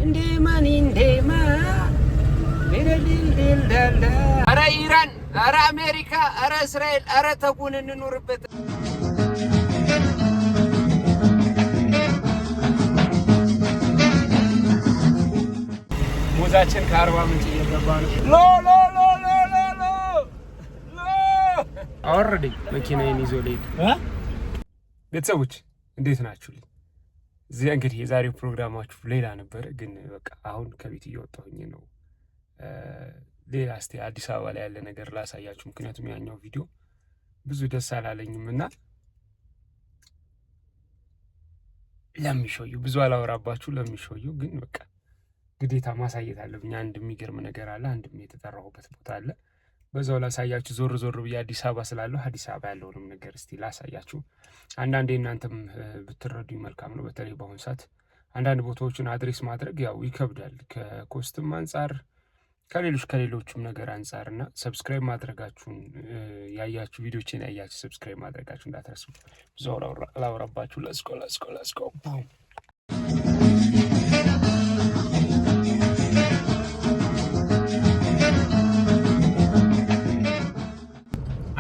እንደማ ዲልዲልዲልዳላ አረ ኢራን አረ አሜሪካ አረ እስራኤል አረ ተጉን እንኑርበት። ሙዛችን ከአርባ ምንጭ እየገባ ነው። ሎ ሎ ሎ ሎ ሎ ሎ አወረደ መኪናዬን ይዞ ልሄድ። ቤተሰቦች እንዴት ናችሁ? እዚህ እንግዲህ የዛሬው ፕሮግራማችሁ ሌላ ነበር፣ ግን በቃ አሁን ከቤት እየወጣሁኝ ነው። ሌላ እስቲ አዲስ አበባ ላይ ያለ ነገር ላሳያችሁ። ምክንያቱም ያኛው ቪዲዮ ብዙ ደስ አላለኝም እና ለሚሾዩ ብዙ አላወራባችሁ። ለሚሾዩ ግን በቃ ግዴታ ማሳየት አለብኝ። አንድ የሚገርም ነገር አለ፣ አንድም የተጠራሁበት ቦታ አለ። በዛው ላሳያችሁ። ዞር ዞር ብዬ አዲስ አበባ ስላለሁ አዲስ አበባ ያለውንም ነገር እስቲ ላሳያችሁ። አንዳንዴ እናንተም ብትረዱኝ መልካም ነው። በተለይ በአሁኑ ሰዓት አንዳንድ ቦታዎችን አድሬስ ማድረግ ያው ይከብዳል፣ ከኮስትም አንጻር ከሌሎችም ነገር አንጻርና ሰብስክራይብ ማድረጋችሁን ያያችሁ ቪዲዮችን ያያችሁ ሰብስክራይብ ማድረጋችሁ እንዳትረሱ። ብዙ ላውራባችሁ። ለስኮ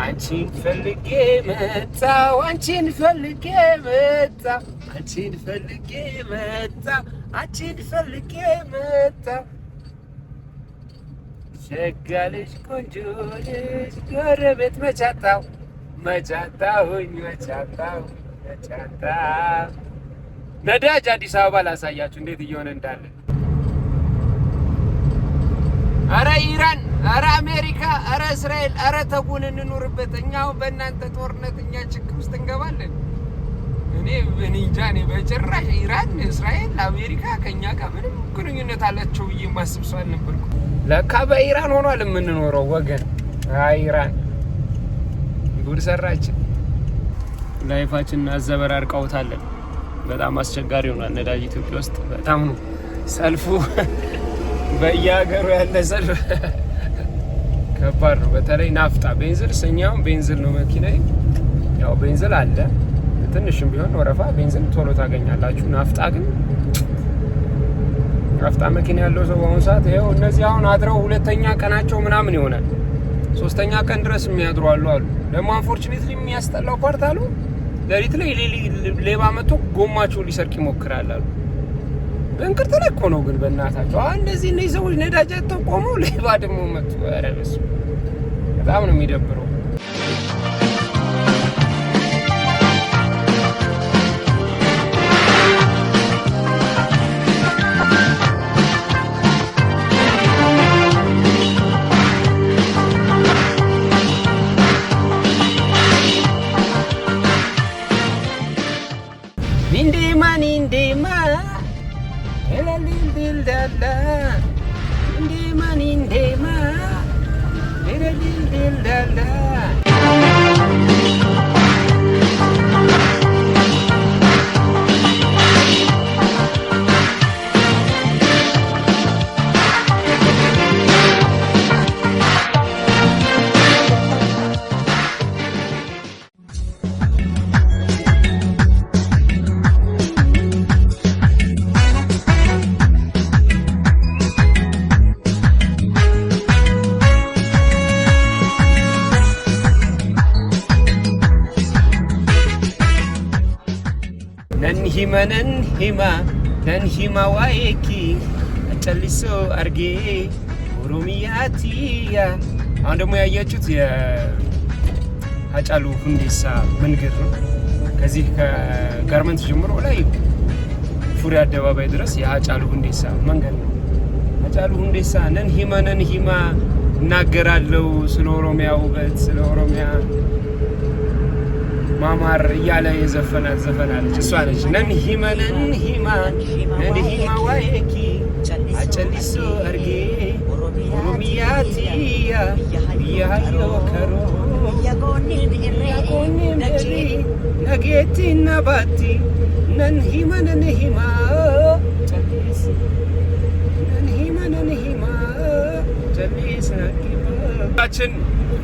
አንቺን ፈልጌ መጣሁ አንቺን ፈልጌ መጣሁ አንቺን ፈልጌ መጣሁ አንቺን ፈልጌ መጣሁ ሸጋ ልጅ ቆንጆ ልጅ ጎረቤት መቻታው መቻታሁኝ መቻታው ነዳጅ አዲስ አበባ ላሳያችሁ እንዴት እየሆነ እንዳለ። አረ ኢራን አረ አሜሪካ አረ እስራኤል አረ ተጉን እንኑርበት። እኛው በእናንተ ጦርነት እኛ ችግር ውስጥ እንገባለን። እኔ በጭራሽ ኢራን እስራኤል አሜሪካ ከኛ ጋር ምንም ግንኙነት አላቸው ብዬ ማስብ ሰው አልነበርኩ። ለካ በኢራን ሆኗል የምንኖረው ወገን። አይ ኢራን ጉድ ሰራችን። ላይፋችን አዘበራርቀውታለን። በጣም አስቸጋሪ ሆኗል ነዳጅ ኢትዮጵያ ውስጥ በጣም ነው ሰልፉ። በየሀገሩ ያለ ሰልፍ ከባድ ነው። በተለይ ናፍጣ ቤንዚል ሰኛውን ቤንዚል ነው መኪናዬ። ያው ቤንዚል አለ ትንሽም ቢሆን ወረፋ ቤንዚል ቶሎ ታገኛላችሁ። ናፍጣ ግን ናፍጣ መኪና ያለው ሰው በአሁኑ ሰዓት ይኸው እነዚህ አሁን አድረው ሁለተኛ ቀናቸው ምናምን ይሆናል። ሶስተኛ ቀን ድረስ የሚያድሩ አሉ። ደግሞ አንፎርቹኔትሊ የሚያስጠላው ፓርት አሉ ለሊት ላይ ሌባ መጥቶ ጎማቸውን ሊሰርቅ ይሞክራል አሉ። በእንቅርት ላይ እኮ ነው ግን በእናታቸው እንደዚህ እነዚህ ሰዎች ነዳጅ አጥተው ቆመው ሌባ ደግሞ መጥቶ ኧረ በስመ አብ በጣም ነው የሚደብረው። እንደማ ዲልዲልዳላ እንደማ ዲልዲልዳላ ነንሂማ ዋይኪ አጨልሶ አርጌ ኦሮሚያቲያ። አሁን ደግሞ ያያችሁት የሀጫሉ ሁንዴሳ መንገድ ነው። ከዚህ ከጋርመንት ጀምሮ ላይ ፉሪ አደባባይ ድረስ የሀጫሉ ሁንዴሳ መንገድ ነው። ሀጫሉ ሁንዴሳ ነንሂማ እናገራለሁ ስለ ኦሮሚያ ውበት ስለ ኦሮሚያ ማማር እያለ የዘፈናት ዘፈናለች እሷ ነች። ነንሂማ ዋይኪ አጨልሶ አርጌ ኦሮሚያቲያ ያዮ ከሮ ያጎኒ መሪ ነጌቲ ናባቲ ነንሂማ ጨልሶ ነንሂማ ጨልሶ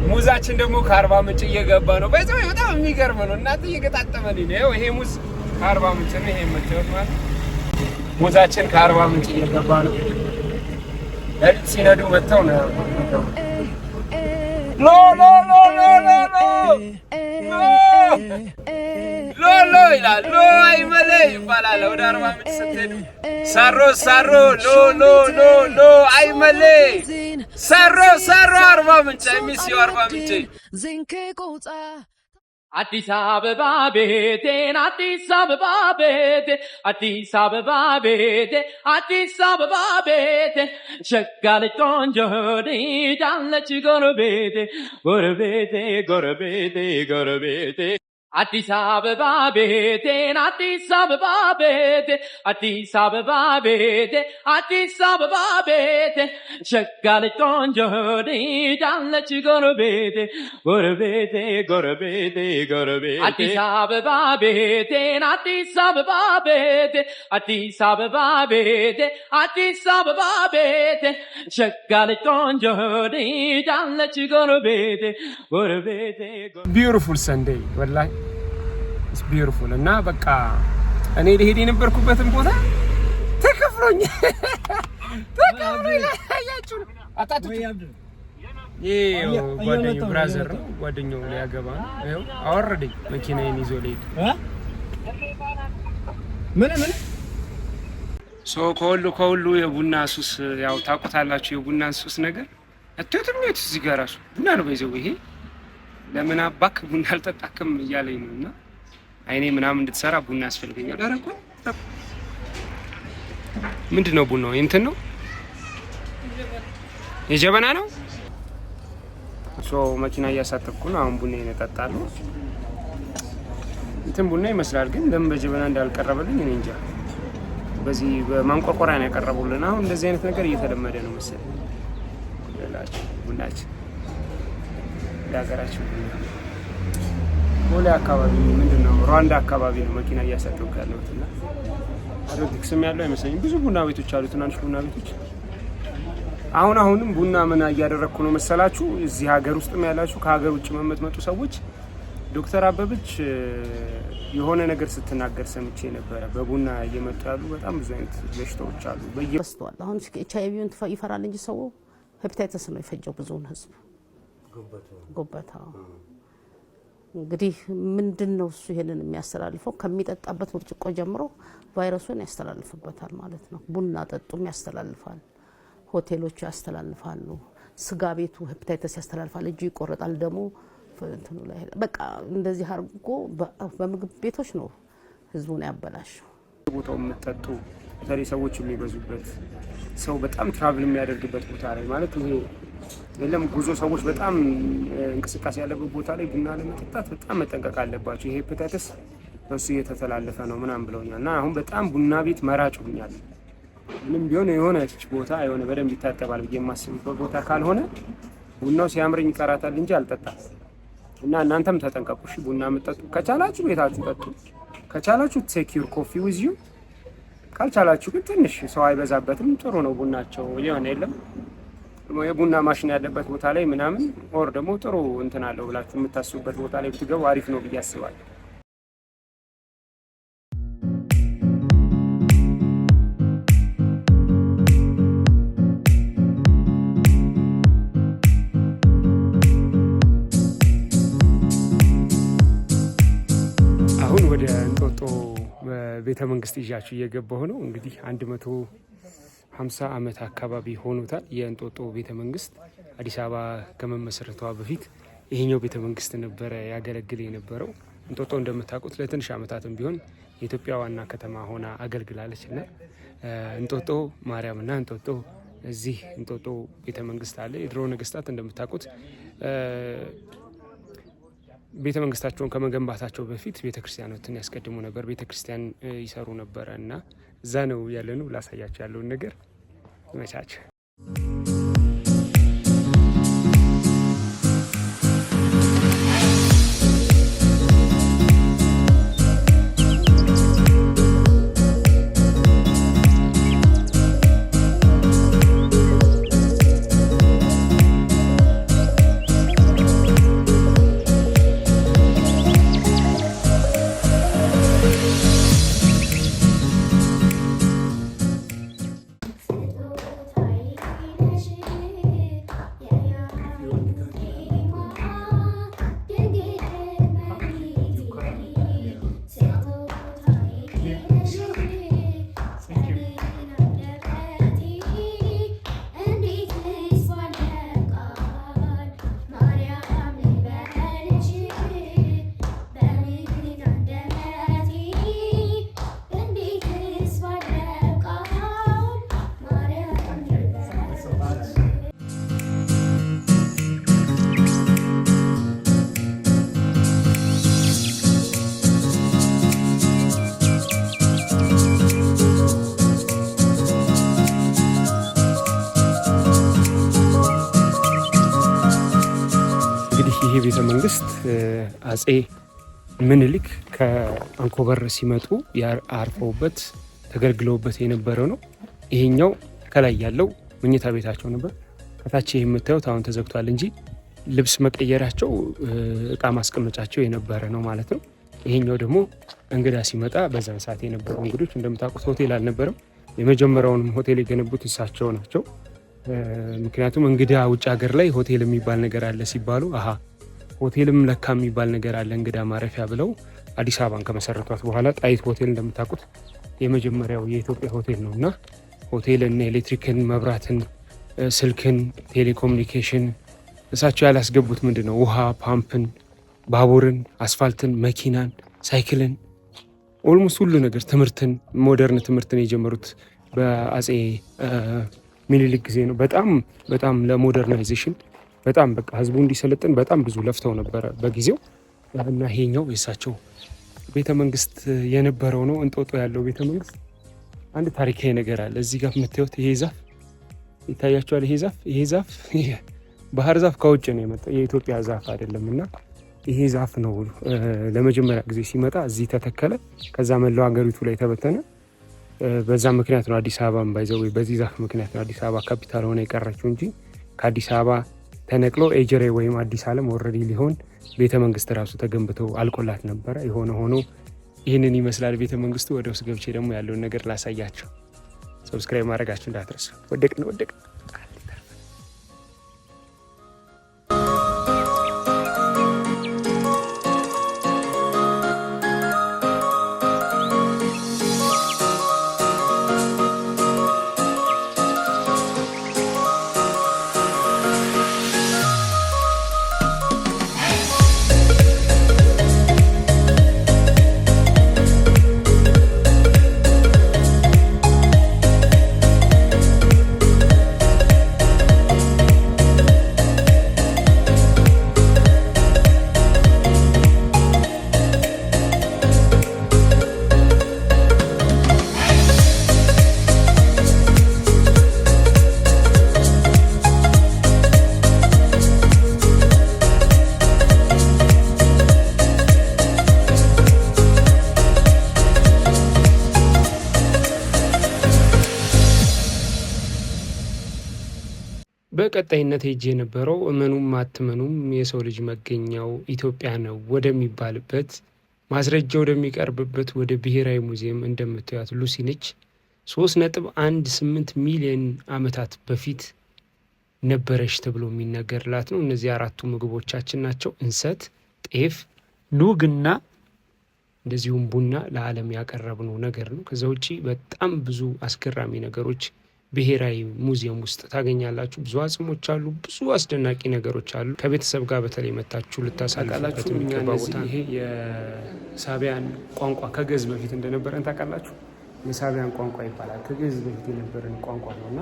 ሙዛችን ደግሞ ከአርባ ምንጭ እየገባ ነው። በጣም የሚገርም ነው። እናንተ እየገጣጠመልኝ ነው። ይሄ ሙዝ ከአርባ ምንጭ ነው። ይሄ የምታዩት ማለት ጉዟችን ከአርባ ምንጭ እየገባ ነው። ለሊት ሲነዱ መጥተው ነው ሎ ይላል። ሎ አይመለ ይባላል። ወደ አርባ ምንጭ ስትሄዱ ሳሮ ሎ አይመለ ሳሮ አርባ ምንጭ ሚስዮ አርባ ምንጭ አዲስ አበባ ቤቴን አዲስ አበባ ቤቴ አዲስ አበባ ቤቴ አዲስ አበባ ቤቴ ሸጋ ልጅ ቆንጆ ልጅ አለች ጎረቤቴ ጎረቤቴ ጎረቤቴ ጎረቤቴ አዲስ አበባ ቤቴን አዲስ አበባ ቤቴ አዲስ አበባ ቤቴ አዲስ አበባ ቤቴ ሸጋ ልጅ ቆንጆ ልጅ አለች ጎረቤቴ ጎረቤቴ ጎረቤቴ ጎረቤቴ አዲስ አበባ ቤቴን አዲስ አበባ ቤቴ አዲስ አበባ ቤቴ አዲስ አበባ ቤቴ ሸጋ ልጅ ቆንጆ ልጅ አለች ጎረቤቴ ጎረቤቴ ቢዩቲፉል ሰንዴይ ወላሂ ኢትስ ቢዩቲፉል እና በቃ እኔ ልሄድ የነበርኩበትን ቦታ ተከፍሎኝ ያያችሁ አጣጥ ጓደኛው ብራዘር ነው ጓደኛው ሊያገባ ነው ይኸው አወረደኝ መኪናዬን ይዞ ልሄድ ምን ከሁሉ የቡና ሱስ ያው ታውቁታላችሁ የቡና ሱስ ነገር አትተም ነው እዚህ ጋር ራሱ ቡና ነው በይዘው ይሄ ለምን አባክ ቡና አልጠጣክም እያለኝ ነውና አይኔ ምናምን እንድትሰራ ቡና ያስፈልገኛል። አረኩ ምንድነው ቡናው? እንትን ነው የጀበና ነው። መኪና እያሳተፍኩ ነው። አሁን ቡና እጠጣለሁ። እንትን ቡና ይመስላል ግን ለምን በጀበና እንዳልቀረበልኝ እኔ እንጃ። በዚህ በማንቆርቆሪያ ነው ያቀረቡልን። አሁን እንደዚህ አይነት ነገር እየተለመደ ነው መሰለኝ። ቡናችን ለሀገራችን ቦሌ አካባቢ ምንድነው ሩዋንዳ አካባቢ ነው መኪና እያሳተፍኩ ያለሁትና አሮዲክስም ያለው አይመስለኝም። ብዙ ቡና ቤቶች አሉ፣ ትናንሽ ቡና ቤቶች። አሁንም ቡና ምን እያደረኩ ነው መሰላችሁ? እዚህ ሀገር ውስጥም ያላችሁ ከሀገር ውጭ መመጥመጡ ሰዎች ዶክተር አበበች የሆነ ነገር ስትናገር ሰምቼ ነበረ። በቡና እየመጡ ያሉ በጣም ብዙ አይነት በሽታዎች አሉ በየበስተዋል። አሁን ኤችአይቪውን ይፈራል እንጂ ሰው ሄፓታይተስ ነው የፈጀው ብዙውን ህዝብ ጎበታ። እንግዲህ ምንድነው እሱ ይሄንን የሚያስተላልፈው? ከሚጠጣበት ብርጭቆ ጀምሮ ቫይረሱን ያስተላልፍበታል ማለት ነው። ቡና ጠጡም ያስተላልፋል፣ ሆቴሎቹ ያስተላልፋሉ፣ ስጋ ቤቱ ሄፓታይተስ ያስተላልፋል፣ እጁ ይቆረጣል፣ ደሞ እንትኑ ላይ በቃ እንደዚህ አርጎ በምግብ ቤቶች ነው ህዝቡን ያበላሸው። ቦታው የምትጠጡ በተለይ ሰዎች የሚበዙበት ሰው በጣም ትራቭል የሚያደርግበት ቦታ ላይ ማለት ይሄ የለም ጉዞ ሰዎች በጣም እንቅስቃሴ ያለበት ቦታ ላይ ቡና ለመጠጣት በጣም መጠንቀቅ አለባቸው። ይሄ ሄፓታይተስ በሱ እየተተላለፈ ነው ምናምን ብለውኛል። እና አሁን በጣም ቡና ቤት መራጭ ሆኛል። ምንም ቢሆን የሆነች ቦታ የሆነ በደንብ ይታጠባል ብዬ የማስብበት ቦታ ካልሆነ ቡናው ሲያምረኝ ይቀራታል እንጂ አልጠጣም። እና እናንተም ተጠንቀቁ። እሺ ቡና የምትጠጡ ከቻላችሁ ቤታችሁ ጠጡ። ከቻላችሁ ቴክ ዩር ኮፊ ዊዝ ዩ። ካልቻላችሁ ግን ትንሽ ሰው አይበዛበትም ጥሩ ነው ቡናቸው ሊሆን የለም የቡና ማሽን ያለበት ቦታ ላይ ምናምን ኦር ደግሞ ጥሩ እንትን አለው ብላችሁ የምታስቡበት ቦታ ላይ ብትገቡ አሪፍ ነው ብዬ አስባለሁ። አሁን ወደ እንጦጦ ቤተ መንግስት ይዣችሁ እየገባሁ ነው። እንግዲህ 150 ዓመት አካባቢ ሆኖታል የእንጦጦ ቤተ መንግስት። አዲስ አበባ ከመመስረቷ በፊት ይሄኛው ቤተ መንግስት ነበረ ያገለግል የነበረው። እንጦጦ እንደምታውቁት ለትንሽ ዓመታትም ቢሆን የኢትዮጵያ ዋና ከተማ ሆና አገልግላለች እና እንጦጦ ማርያምና እንጦጦ እዚህ እንጦጦ ቤተ መንግስት አለ። የድሮ ነገስታት እንደምታውቁት ቤተ መንግስታቸውን ከመገንባታቸው በፊት ቤተ ክርስቲያኖትን ያስቀድሙ ነበር፣ ቤተ ክርስቲያን ይሰሩ ነበረ እና እዛ ነው ያለነው። ላሳያቸው ያለውን ነገር ይመቻች። ይሄ ቤተ መንግስት አጼ ምኒልክ ከአንኮበር ሲመጡ አርፈውበት ተገልግለውበት የነበረው ነው። ይሄኛው ከላይ ያለው መኝታ ቤታቸው ነበር። ከታች የምታዩት አሁን ተዘግቷል እንጂ ልብስ መቀየራቸው እቃ ማስቀመጫቸው የነበረ ነው ማለት ነው። ይሄኛው ደግሞ እንግዳ ሲመጣ በዛን ሰዓት የነበረው እንግዶች እንደምታውቁት ሆቴል አልነበረም። የመጀመሪያውንም ሆቴል የገነቡት እሳቸው ናቸው። ምክንያቱም እንግዳ ውጭ ሀገር ላይ ሆቴል የሚባል ነገር አለ ሲባሉ አሃ ሆቴልም ለካ የሚባል ነገር አለ እንግዳ ማረፊያ ብለው አዲስ አበባን ከመሰረቷት በኋላ ጣይቱ ሆቴል እንደምታውቁት የመጀመሪያው የኢትዮጵያ ሆቴል ነው እና ሆቴልን፣ ኤሌክትሪክን፣ መብራትን፣ ስልክን፣ ቴሌኮሙኒኬሽን እሳቸው ያላስገቡት ምንድን ነው? ውሃ፣ ፓምፕን፣ ባቡርን፣ አስፋልትን፣ መኪናን፣ ሳይክልን ኦልሞስት ሁሉ ነገር ትምህርትን፣ ሞደርን ትምህርትን የጀመሩት በአጼ ሚኒሊክ ጊዜ ነው። በጣም ለሞደርናይዜሽን በጣም በቃ ህዝቡ እንዲሰለጥን በጣም ብዙ ለፍተው ነበረ በጊዜው እና ይሄኛው የእሳቸው ቤተ መንግስት የነበረው ነው። እንጦጦ ያለው ቤተ መንግስት አንድ ታሪካዊ ነገር አለ። እዚህ ጋር የምታዩት ይሄ ዛፍ ይታያቸዋል። ይሄ ዛፍ ባህር ዛፍ ከውጭ ነው የመጣው የኢትዮጵያ ዛፍ አይደለም እና ይሄ ዛፍ ነው ለመጀመሪያ ጊዜ ሲመጣ እዚህ ተተከለ። ከዛ መላው ሀገሪቱ ላይ ተበተነ። በዛ ምክንያት ነው አዲስ አበባን ባይዘው በዚህ ዛፍ ምክንያት ነው አዲስ አበባ ካፒታል ሆነ የቀረችው እንጂ ከአዲስ አበባ ተነቅሎ ኤጀሬ ወይም አዲስ ዓለም ኦልሬዲ ሊሆን ቤተ መንግስት ራሱ ተገንብተው አልቆላት ነበረ። የሆነ ሆኖ ይህንን ይመስላል ቤተ መንግስቱ። ወደ ውስጥ ገብቼ ደግሞ ያለውን ነገር ላሳያቸው። ሰብስክራይብ ማድረጋችሁ እንዳትረሱ። ወደቅን በቀጣይነት ሄጄ የነበረው እመኑም አትመኑም የሰው ልጅ መገኛው ኢትዮጵያ ነው ወደሚባልበት ማስረጃ ወደሚቀርብበት ወደ ብሔራዊ ሙዚየም እንደምታዩት ሉሲ ነች። 3.18 ሚሊዮን ዓመታት በፊት ነበረች ተብሎ የሚነገርላት ነው። እነዚህ አራቱ ምግቦቻችን ናቸው። እንሰት፣ ጤፍ፣ ኑግና እንደዚሁም ቡና ለዓለም ያቀረብነው ነገር ነው። ከዛ ውጪ በጣም ብዙ አስገራሚ ነገሮች ብሔራዊ ሙዚየም ውስጥ ታገኛላችሁ። ብዙ አጽሞች አሉ። ብዙ አስደናቂ ነገሮች አሉ። ከቤተሰብ ጋር በተለይ መታችሁ ልታሳልፉበት የሚገባ ቦታ። ይሄ የሳቢያን ቋንቋ ከግዕዝ በፊት እንደነበረን ታውቃላችሁ። የሳቢያን ቋንቋ ይባላል። ከግዕዝ በፊት የነበረን ቋንቋ ነው እና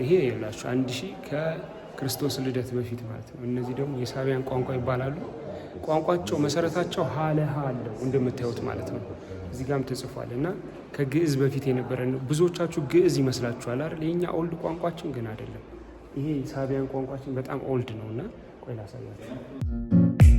ይሄ ይላችሁ 1000 ከክርስቶስ ልደት በፊት ማለት ነው። እነዚህ ደግሞ የሳቢያን ቋንቋ ይባላሉ። ቋንቋቸው መሰረታቸው ሀለሃ አለው እንደምታዩት ማለት ነው። እዚህ ጋርም ተጽፏል እና ከግዕዝ በፊት የነበረ ነው። ብዙዎቻችሁ ግዕዝ ይመስላችኋል አይደል? የኛ ኦልድ ቋንቋችን ግን አይደለም። ይሄ ሳቢያን ቋንቋችን በጣም ኦልድ ነው እና ቆይ ላሳያችሁ።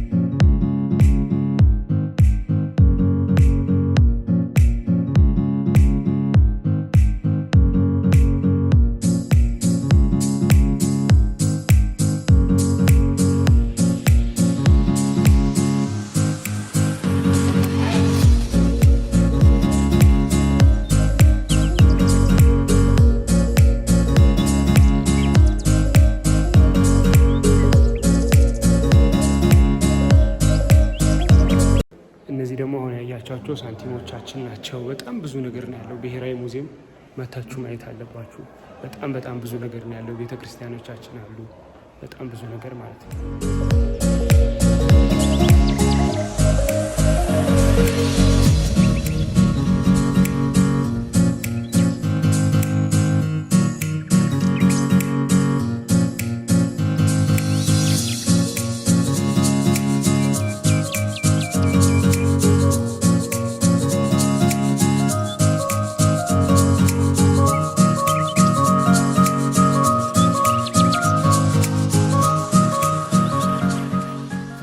እነዚህ ደግሞ አሁን ያያቻቸው ሳንቲሞቻችን ናቸው። በጣም ብዙ ነገር ነው ያለው። ብሔራዊ ሙዚየም መታችሁ ማየት አለባችሁ። በጣም ብዙ ነገር ነው ያለው። ቤተክርስቲያኖቻችን አሉ። በጣም ብዙ ነገር ማለት ነው።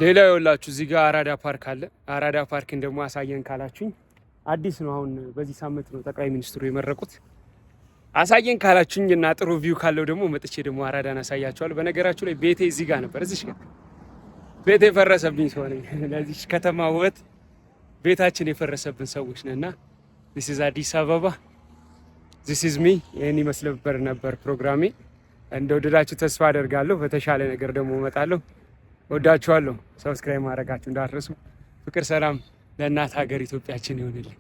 ሌላ ይኸውላችሁ እዚህ ጋር አራዳ ፓርክ አለ። አራዳ ፓርክን ደግሞ አሳየን ካላችሁኝ አዲስ ነው። አሁን በዚህ ሳምንት ነው ጠቅላይ ሚኒስትሩ የመረቁት። አሳየን ካላችሁኝ እና ጥሩ ቪው ካለው ደግሞ መጥቼ ደግሞ አራዳን አሳያችኋለሁ። በነገራችሁ ላይ ቤቴ እዚህ ጋር ነበር። እዚህ ጋር ቤቴ የፈረሰብኝ ሰው ነኝ። ለዚህ ከተማ ውበት ቤታችን የፈረሰብን ሰዎች ነና this is አዲስ አበባ this is me። ይሄን ይመስል ነበር ፕሮግራሜ። እንደወደዳችሁ ተስፋ አደርጋለሁ። በተሻለ ነገር ደግሞ እመጣለሁ። ወዳችኋለሁ። ሰብስክራይብ ማድረጋችሁ እንዳትረሱ። ፍቅር ሰላም ለእናት ሀገር ኢትዮጵያችን ይሁንልኝ።